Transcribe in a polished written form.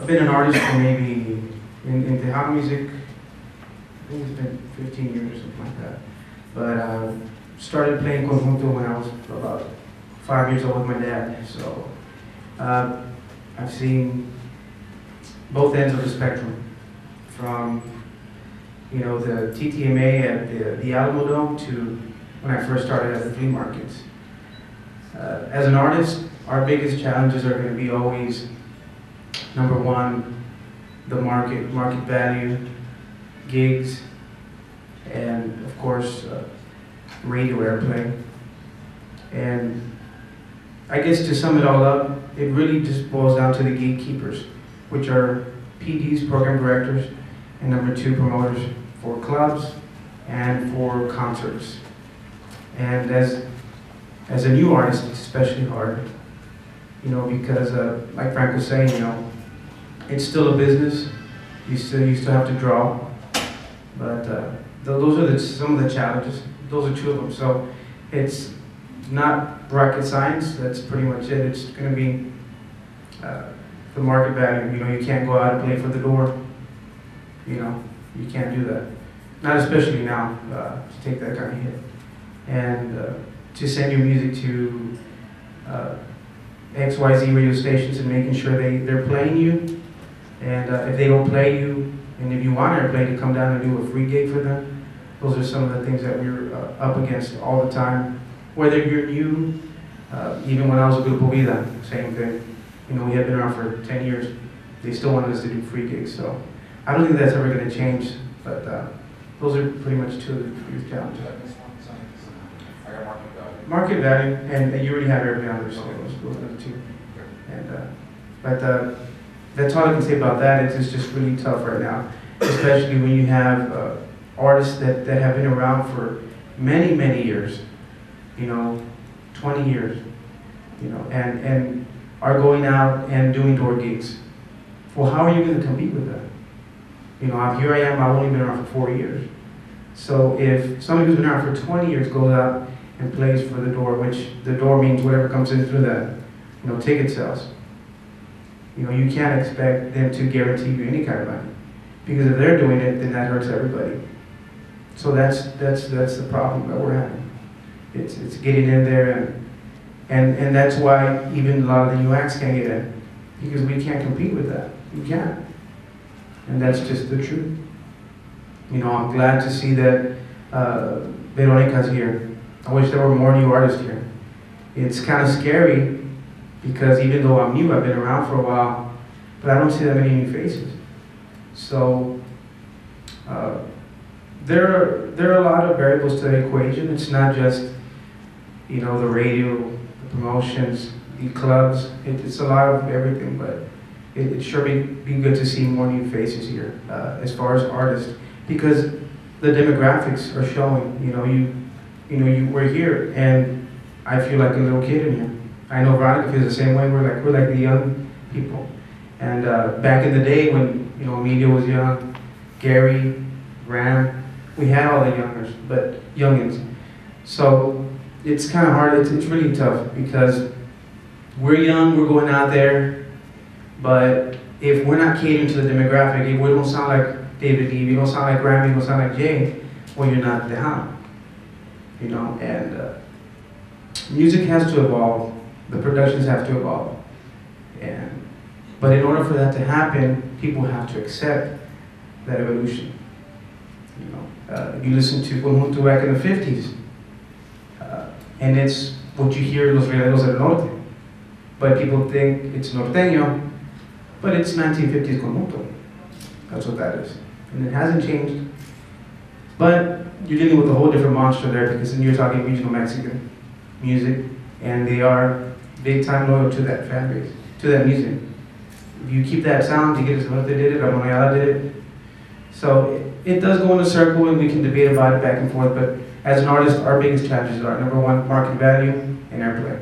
I've been an artist for maybe, in Tejano music, I think it's been 15 years or something like that. But started playing conjunto when I was about 5 years old with my dad. So I've seen both ends of the spectrum, from the TTMA at the Alamo Dome to when I first started at the flea markets. As an artist, our biggest challenges are going to be always, number one, the market value, gigs, and of course, radio airplay. And I guess to sum it all up, it really just boils down to the gatekeepers, which are PDs, program directors, and number two, promoters for clubs and for concerts. And as a new artist, it's especially hard, because like Frank was saying, it's still a business. You still have to draw, but those are some of the challenges. Those are two of them. So it's not rocket science. That's pretty much it. It's going to be the market value. You can't go out and play for the door. You can't do that. Not especially now, to take that kind of hit. And to send your music to XYZ radio stations and making sure they're playing you. And if they don't play you, and if you want airplay to come down and do a free gig for them, those are some of the things that we're up against all the time. Whether you're new, even when I was a Grupo Vida, same thing. We had been around for 10 years. They still wanted us to do free gigs. So I don't think that's ever going to change, but those are pretty much two of the biggest challenges. Market value, and you already have airplay on there, so those are the two. And but that's all I can say about that. It's just really tough right now, especially when you have artists that have been around for many, many years, 20 years, and are going out and doing door gigs. Well, how are you going to compete with that? Here I am, I've only been around for 4 years. So if somebody who's been around for 20 years goes out and plays for the door, which the door means whatever comes in through that, ticket sales. You can't expect them to guarantee you any kind of money, because if they're doing it, then that hurts everybody. So that's the problem that we're having. It's getting in there, and that's why even a lot of the new acts can't get in, because we can't compete with that. We can't, and that's just the truth. I'm glad to see that Veronica's here. I wish there were more new artists here. It's kind of scary, because even though I'm new, I've been around for a while, but I don't see that many new faces. So there are a lot of variables to the equation. It's not just the radio, the promotions, the clubs. It's a lot of everything, but it sure be good to see more new faces here as far as artists, because the demographics are showing. We're here, and I feel like a little kid in here. I know Veronica feels the same way. We're like the young people. And back in the day when Emilio was young, Gary, Ram, we had all the youngins. So it's kind of hard. It's really tough, because we're young, we're going out there, but if we're not catering to the demographic, if we don't sound like David Lee, we don't sound like Ram, we don't sound like Jay, well, you're not Tejano. And music has to evolve. The productions have to evolve. But in order for that to happen, people have to accept that evolution. You listen to conjunto back in the 50s, and it's what you hear, los Rieleros del Norte. But people think it's norteño, but it's 1950s conjunto. That's what that is. And it hasn't changed. But you're dealing with a whole different monster there, because then you're talking regional Mexican music, and they are big time loyal to that fan base, to that music. If you keep that sound, Tigres del Norte did it, Ramonada did it. So it does go in a circle, and we can debate about it back and forth, but as an artist, our biggest challenges are, number one, market value and airplay.